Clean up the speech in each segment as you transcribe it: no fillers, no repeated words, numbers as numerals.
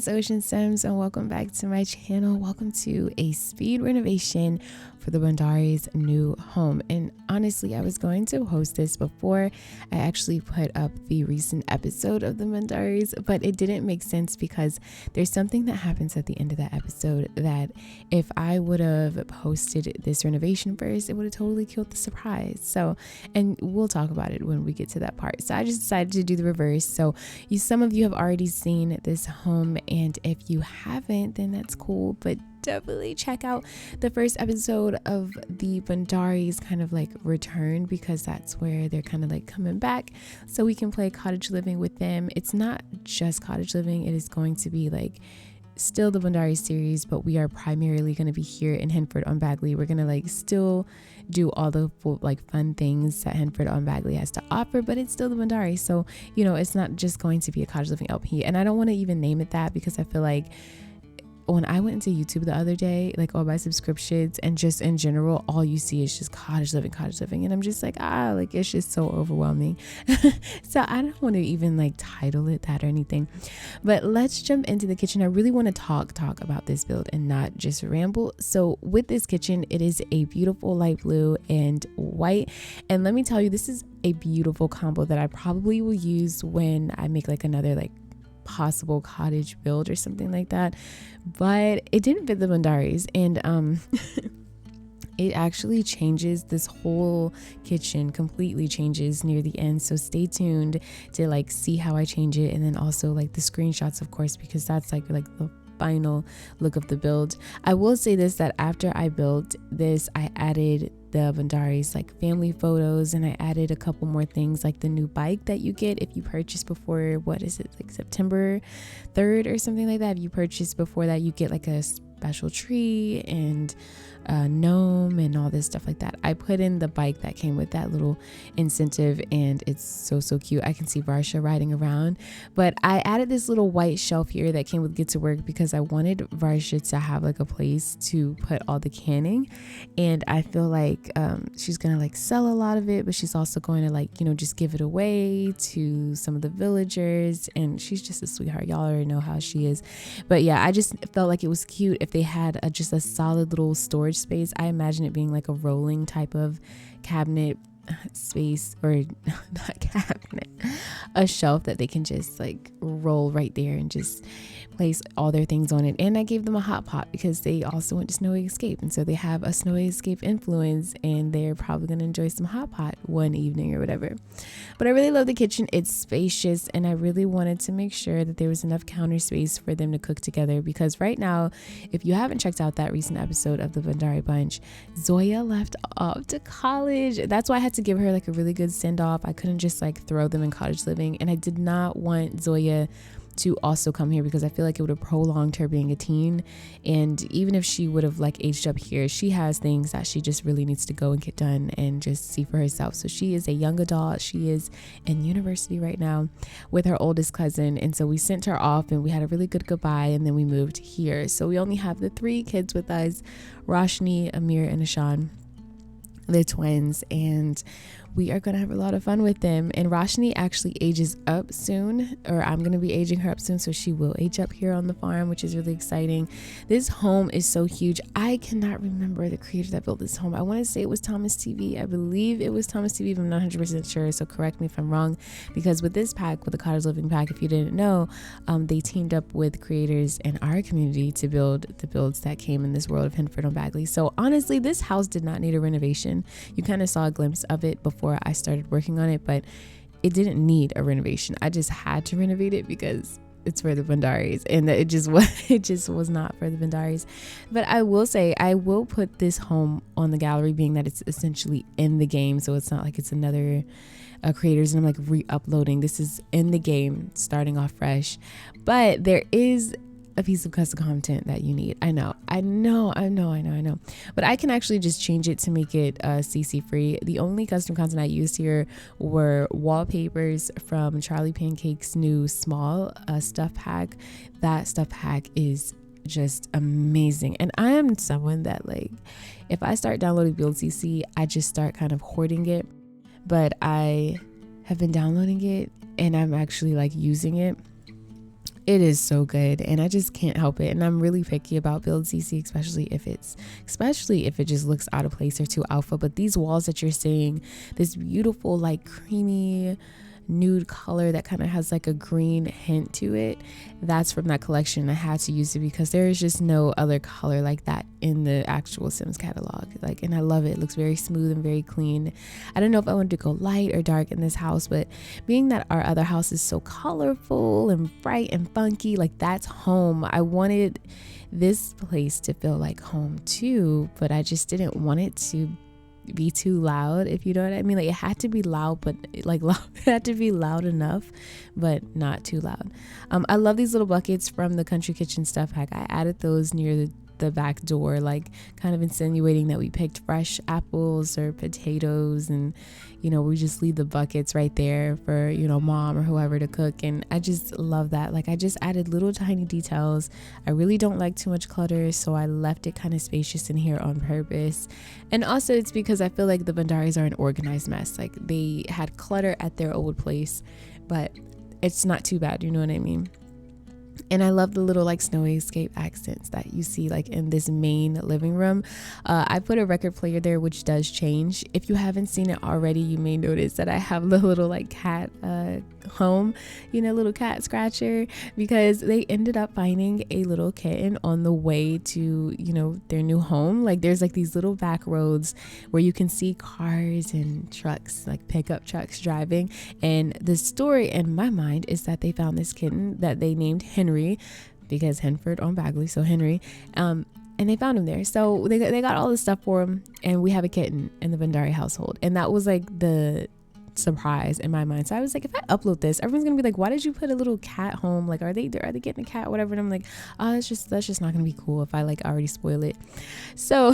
it's oshinsims and welcome back to my channel. Welcome to a speed renovation for the Bhandari's new home. And honestly, I was going to host this before I actually put up the recent episode of the Bhandari's, but it didn't make sense because there's something that happens at the end of that episode that if I would have posted this renovation first, it would have totally killed the surprise. So, and we'll talk about it when we get to that part. So I just decided to do the reverse. So some of you have already seen this home, and if you haven't, then that's cool, but definitely check out the first episode of the Bhandari's kind of like return, because that's where they're kind of like coming back so we can play cottage living with them. It's not just cottage living, it is going to be like still the Bhandari series, but we are primarily going to be here in Henford on Bagley. We're going to like still do all the like fun things that Henford on Bagley has to offer, but it's still the Bhandari. So, you know, it's not just going to be a cottage living LP. And I don't want to even name it that because I feel like when I went into YouTube the other day, like all my subscriptions and just in general, all you see is just cottage living. And I'm just like, like it's just so overwhelming. So I don't want to even like title it that or anything, but let's jump into the kitchen. I really want to talk about this build and not just ramble. So with this kitchen, it is a beautiful light blue and white. And let me tell you, this is a beautiful combo that I probably will use when I make like another like possible cottage build or something like that, but it didn't fit the Bhandari's, and it actually changes. This whole kitchen completely changes near the end, so stay tuned to like see how I change it, and then also like the screenshots, of course, because that's like the final look of the build. I will say this, that after I built this, I added the Bhandari's like family photos, and I added a couple more things like the new bike that you get if you purchase before, what is it, like September 3rd or something like that. If you purchase before that, you get like a special tree and a gnome and all this stuff like that. I put in the bike that came with that little incentive, and it's so cute. I can see Varsha riding around, but I added this little white shelf here that came with Get to Work because I wanted Varsha to have like a place to put all the canning, and I feel like she's gonna like sell a lot of it, but she's also going to like, you know, just give it away to some of the villagers, and she's just a sweetheart. Y'all already know how she is. But yeah, I just felt like it was cute if they had just a solid little storage space. I imagine it being like a rolling type of cabinet space, or not cabinet, a shelf that they can just like roll right there and just place all their things on it. And I gave them a hot pot because they also went to Snowy Escape, and so they have a Snowy Escape influence, and they're probably going to enjoy some hot pot one evening or whatever. But I really love the kitchen. It's spacious, and I really wanted to make sure that there was enough counter space for them to cook together, because right now, if you haven't checked out that recent episode of the Bhandari Bunch, Zoya left off to college. That's why I had to give her like a really good send off. I couldn't just like throw them in cottage living, and I did not want Zoya to also come here because I feel like it would have prolonged her being a teen. And even if she would have like aged up here, she has things that she just really needs to go and get done and just see for herself. So she is a young adult. She is in university right now with her oldest cousin, and so we sent her off and we had a really good goodbye, and then we moved here. So we only have the 3 kids with us, Roshni, Amir, and Ashan. They're twins, and we are going to have a lot of fun with them. And Roshni actually ages up soon, or I'm going to be aging her up soon, so she will age up here on the farm, which is really exciting. This home is so huge. I cannot remember the creator that built this home. I want to say it was Thomas TV. I believe it was Thomas TV, but I'm not 100% sure, so correct me if I'm wrong, because with this pack, with the cottage living pack, if you didn't know, they teamed up with creators in our community to build the builds that came in this world of Henford on Bagley. So honestly, this house did not need a renovation. You kind of saw a glimpse of it before I started working on it, but it didn't need a renovation. I just had to renovate it because it's for the Bhandari's, and it just was not for the Bhandari's. But I will say, I will put this home on the gallery, being that it's essentially in the game, so it's not like it's another creators and I'm like re-uploading. This is in the game, starting off fresh, but there is a piece of custom content that you need. I know, but I can actually just change it to make it CC free. The only custom content I used here were wallpapers from Charly Pancakes' new SMOL stuff pack. That stuff pack is just amazing, and I am someone that, like, if I start downloading Build CC, I just start kind of hoarding it. But I have been downloading it, and I'm actually like using it. It is so good, and I just can't help it. And I'm really picky about Build CC, especially if it just looks out of place or too alpha. But these walls that you're seeing, this beautiful like creamy nude color that kind of has like a green hint to it, that's from that collection. I had to use it because there is just no other color like that in the actual Sims catalog. Like, and I love it. It looks very smooth and very clean. I don't know if I wanted to go light or dark in this house, but being that our other house is so colorful and bright and funky, like that's home. I wanted this place to feel like home too, but I just didn't want it to be too loud, if you know what I mean. Like, it had to be loud, but like loud, it had to be loud enough, but not too loud. I love these little buckets from the Country Kitchen stuff pack. I added those near the back door, like kind of insinuating that we picked fresh apples or potatoes, and you know, we just leave the buckets right there for, you know, mom or whoever to cook. And I just love that. Like, I just added little tiny details. I really don't like too much clutter, so I left it kind of spacious in here on purpose. And also it's because I feel like the Bhandaris are an organized mess. Like, they had clutter at their old place, but it's not too bad, you know what I mean? And I love the little like snowscape accents that you see like in this main living room. I put a record player there, which does change. If you haven't seen it already, you may notice that I have the little like cat home, you know, little cat scratcher, because they ended up finding a little kitten on the way to, you know, their new home. Like, there's like these little back roads where you can see cars and trucks, like pickup trucks driving. And the story in my mind is that they found this kitten that they named Henry, because Henford on Bagley, so Henry, and they found him there. So they got all this stuff for him, and we have a kitten in the Bhandari household. And that was like the surprise in my mind. So I was like, if I upload this, everyone's gonna be like, why did you put a little cat home? Like, are they getting a cat, whatever? And I'm like, oh, that's just not gonna be cool if I like already spoil it. So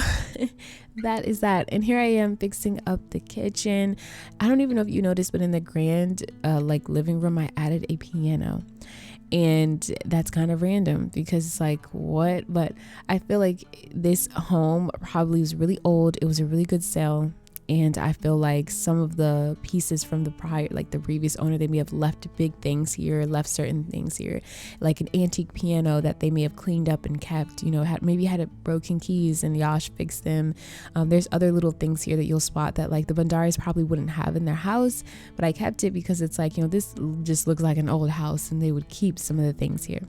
that is that. And here I am fixing up the kitchen. I don't even know if you noticed, but in the grand like living room, I added a piano. And that's kind of random because it's like, what? But I feel like this home probably was really old. It was a really good sale. And I feel like some of the pieces from the previous owner, they may have left big things here, left certain things here, like an antique piano that they may have cleaned up and kept, you know, maybe had broken keys and Yash fixed them. There's other little things here that you'll spot that like the Bhandaris probably wouldn't have in their house, but I kept it because it's like, you know, this just looks like an old house and they would keep some of the things here.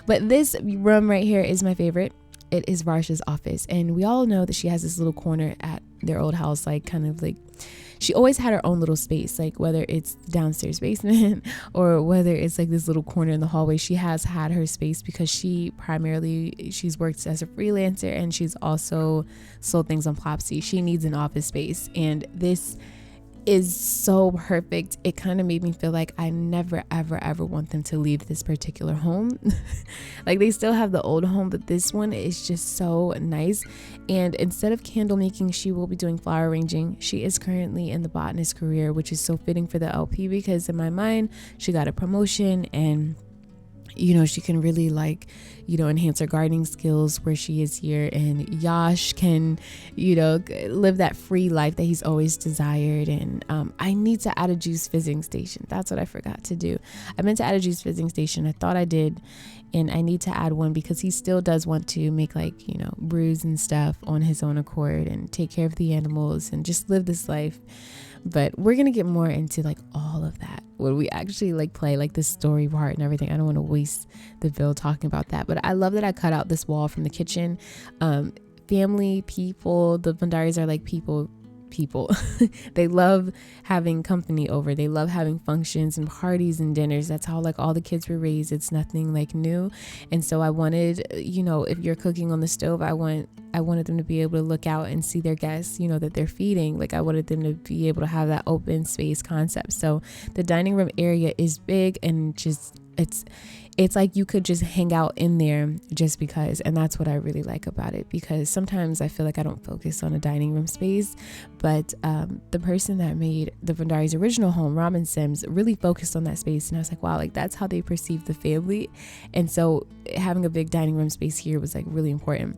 But this room right here is my favorite. It is Varsha's office, and we all know that she has this little corner at their old house, like kind of like she always had her own little space, like whether it's downstairs basement or whether it's like this little corner in the hallway. She has had her space because she's worked as a freelancer, and she's also sold things on Plopsy. She needs an office space, and this is so perfect. It kind of made me feel like I never ever want them to leave this particular home. Like, they still have the old home, but this one is just so nice. And instead of candle making, she will be doing flower arranging. She is currently in the botanist career, which is so fitting for the LP because in my mind she got a promotion, and you know, she can really like, you know, enhance her gardening skills where she is here, and Yash can, you know, live that free life that he's always desired. And I need to add a juice fizzing station. That's what I forgot to do. I meant to add a juice fizzing station. I thought I did, and I need to add one because he still does want to make like, you know, brews and stuff on his own accord and take care of the animals and just live this life. But we're gonna get more into like all of that when we actually like play like the story part and everything. I don't want to waste the video talking about that, but I love that I cut out this wall from the kitchen. Family, people, the Bhandaris are like people. They love having company over. They love having functions and parties and dinners. That's how like all the kids were raised. It's nothing like new. And so I wanted, you know, if you're cooking on the stove, I wanted them to be able to look out and see their guests, you know, that they're feeding. Like, I wanted them to be able to have that open space concept. So the dining room area is big, and just it's like you could just hang out in there just because. And that's what I really like about it, because sometimes I feel like I don't focus on a dining room space, but the person that made the Bhandari's original home, Ramen Sims, really focused on that space. And I was like, wow, like that's how they perceive the family. And so having a big dining room space here was like really important.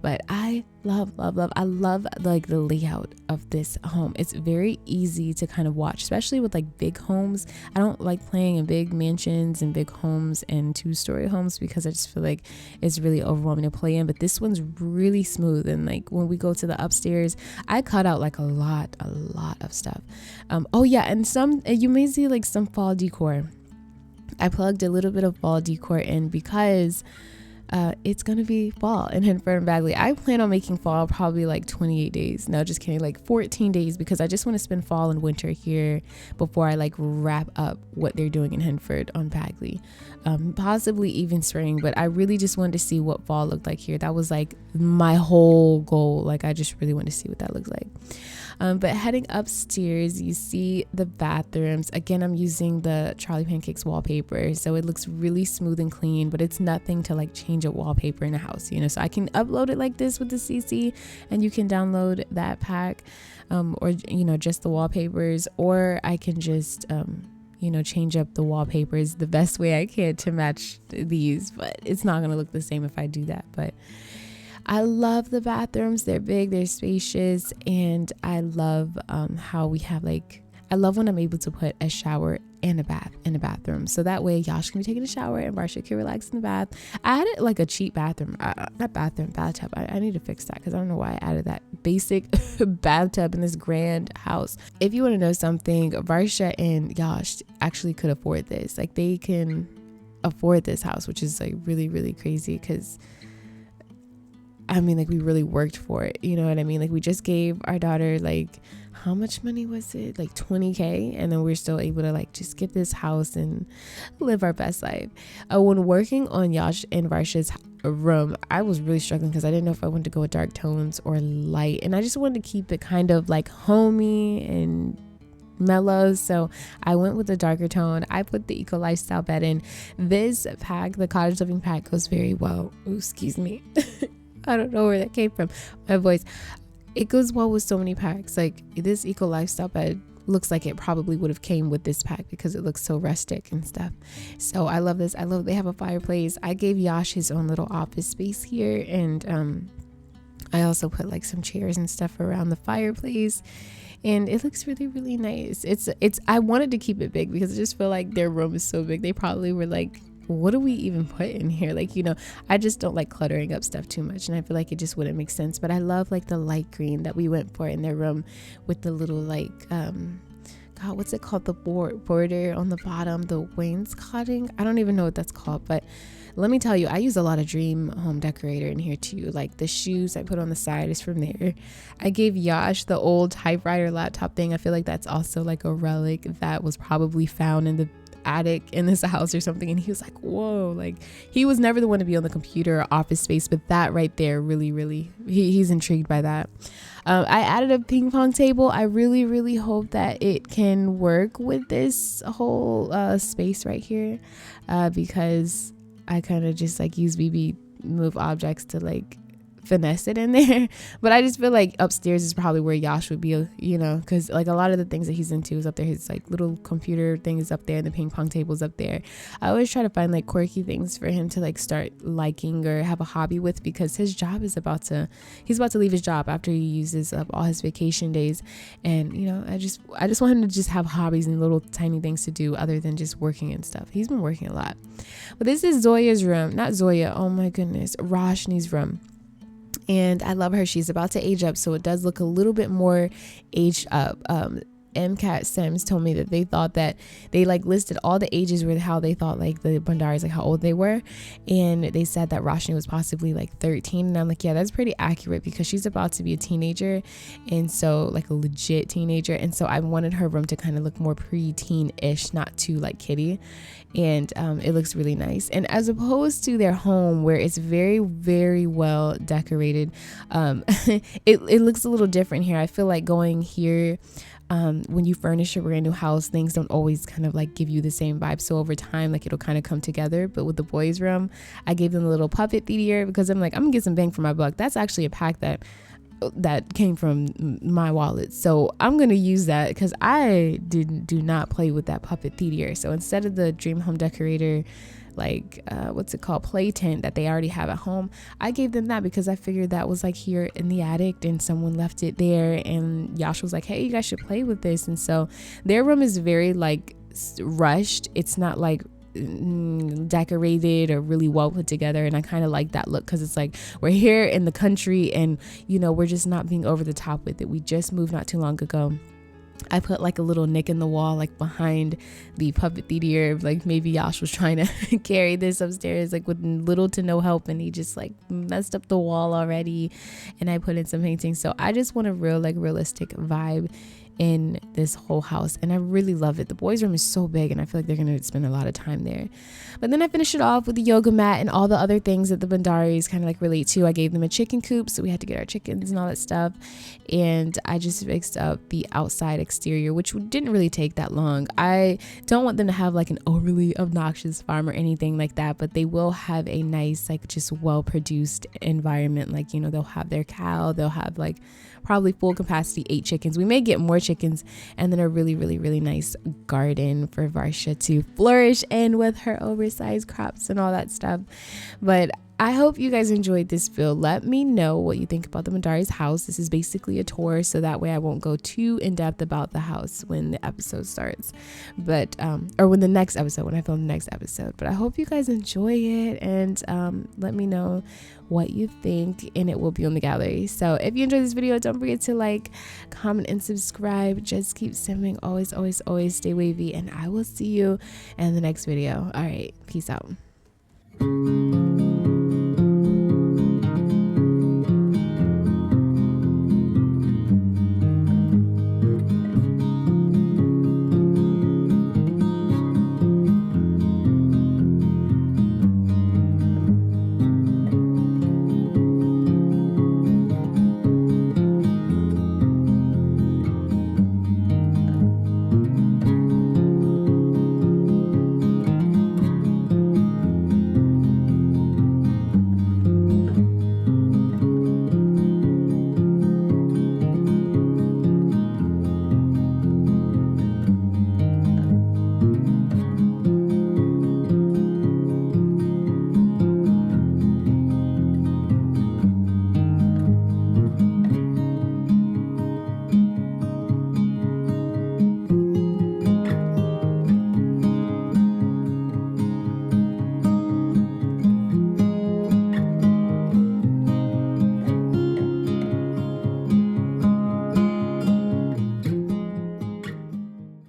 But I love I love like the layout of this home. It's very easy to kind of watch, especially with like big homes. I don't like playing in big mansions and big homes and 2-story homes because I just feel like it's really overwhelming to play in. But this one's really smooth, and like when we go to the upstairs, I cut out like a lot of stuff. Oh yeah, and you may see like some fall decor. I plugged a little bit of fall decor in because it's gonna be fall in Henford and Bagley. I plan on making fall probably like 28 days. No, just kidding, like 14 days, because I just want to spend fall and winter here before I like wrap up what they're doing in Henford on Bagley. Possibly even spring, but I really just wanted to see what fall looked like here. That was like my whole goal. Like I just really wanted to see what that looks like. But heading upstairs, you see the bathrooms. Again, I'm using the Charly Pancakes wallpaper, so it looks really smooth and clean, but it's nothing to like change a wallpaper in a house, you know. So I can upload it like this with the CC, and you can download that pack, or you know, just the wallpapers, or I can just you know, change up the wallpapers the best way I can to match these, but it's not gonna look the same if I do that. But I love the bathrooms. They're big, they're spacious, and I love how we have like, I love when I'm able to put a shower and a bath in a bathroom, so that way Yash can be taking a shower and Varsha can relax in the bath. I added like a cheap bathroom, bathtub. I need to fix that because I don't know why I added that basic bathtub in this grand house. If you want to know something, Varsha and Yash actually could afford this. Like they can afford this house, which is like really crazy, because I mean, like we really worked for it, you know what I mean? Like we just gave our daughter like, how much money was it? Like $20,000, and then we're still able to like just get this house and live our best life. When working on Yash and Varsha's room, I was really struggling because I didn't know if I wanted to go with dark tones or light, and I just wanted to keep it kind of like homey and mellow, so I went with the darker tone. I put the eco lifestyle bed in. This pack, the cottage living pack, goes very well. Ooh, excuse me. I don't know where that came from. My voice. It goes well with so many packs. Like this eco lifestyle bed looks like it probably would have came with this pack because it looks so rustic and stuff. So I love this. I love they have a fireplace. I gave Yash his own little office space here, and I also put like some chairs and stuff around the fireplace, and it looks really nice. It's I wanted to keep it big because I just feel like their room is so big. They probably were like, what do we even put in here? Like, you know, I just don't like cluttering up stuff too much, and I feel like it just wouldn't make sense. But I love like the light green that we went for in their room with the little like God, what's it called, the border on the bottom, the wainscoting. I don't even know what that's called, but let me tell you, I use a lot of Dream Home Decorator in here too. Like the shoes I put on the side is from there. I gave Yash the old typewriter laptop thing. I feel like that's also like a relic that was probably found in the attic in this house or something, and he was like, whoa, like he was never the one to be on the computer or office space, but that right there really he's intrigued by that. I added a ping pong table. I really hope that it can work with this whole space right here, because I kind of just like use BB move objects to like finesse it in there. But I just feel like upstairs is probably where Yash would be, you know, because like a lot of the things that he's into is up there. His like little computer thing is up there, and the ping pong table is up there. I always try to find like quirky things for him to like start liking or have a hobby with, because his job is he's about to leave his job after he uses up all his vacation days. And you know, I just want him to just have hobbies and little tiny things to do other than just working and stuff. He's been working a lot. But this is Zoya's room. Not Zoya, oh my goodness, Roshni's room. And I love her. She's about to age up, so it does look a little bit more aged up. MCAT Sims told me that they thought that they like listed all the ages with how they thought like the Bhandaris, like how old they were, and they said that Roshni was possibly like 13, and I'm like, yeah, that's pretty accurate because she's about to be a teenager, and so like a legit teenager, and so I wanted her room to kind of look more pre-teen-ish, not too like kiddie, and it looks really nice. And as opposed to their home where it's very well decorated, it looks a little different here. I feel like going here, when you furnish a brand new house, things don't always kind of like give you the same vibe. So over time, like it'll kind of come together. But with the boys' room, I gave them a little puppet theater because I'm like, I'm gonna get some bang for my buck. That's actually a pack that came from my wallet, so I'm gonna use that because I do not play with that puppet theater. So instead of the Dream Home Decorator like what's it called, play tent that they already have at home. I gave them that because I figured that was like here in the attic and someone left it there, and Yash was like, hey, you guys should play with this. And so their room is very like rushed. It's not like decorated or really well put together, and I kind of like that look because it's like we're here in the country and you know, we're just not being over the top with it. We just moved not too long ago. I put like a little nick in the wall, like behind the puppet theater. Like maybe Yash was trying to carry this upstairs, like with little to no help, and he just like messed up the wall already. And I put in some paintings. So I just want a real like realistic vibe in this whole house, and I really love it. The boys' room is so big, and I feel like they're gonna spend a lot of time there. But then I finished it off with the yoga mat and all the other things that the Bhandaris kind of like relate to. I gave them a chicken coop, so we had to get our chickens and all that stuff, and I just fixed up the outside exterior, which didn't really take that long. I don't want them to have like an overly obnoxious farm or anything like that, but they will have a nice, like just well produced environment. Like, you know, they'll have their cow, they'll have like probably full capacity 8 chickens. We may get more chickens, and then a really, really, really nice garden for Varsha to flourish in with her oversized crops and all that stuff. But I hope you guys enjoyed this build. Let me know what you think about the Bhandari's house. This is basically a tour, so that way I won't go too in depth about the house when the episode starts, but or when the next episode, when I film the next episode. But I hope you guys enjoy it, and let me know what you think, and it will be on the gallery. So if you enjoyed this video, don't forget to like, comment, and subscribe. Just keep simming. Always, always, always stay wavy, and I will see you in the next video. All right, peace out.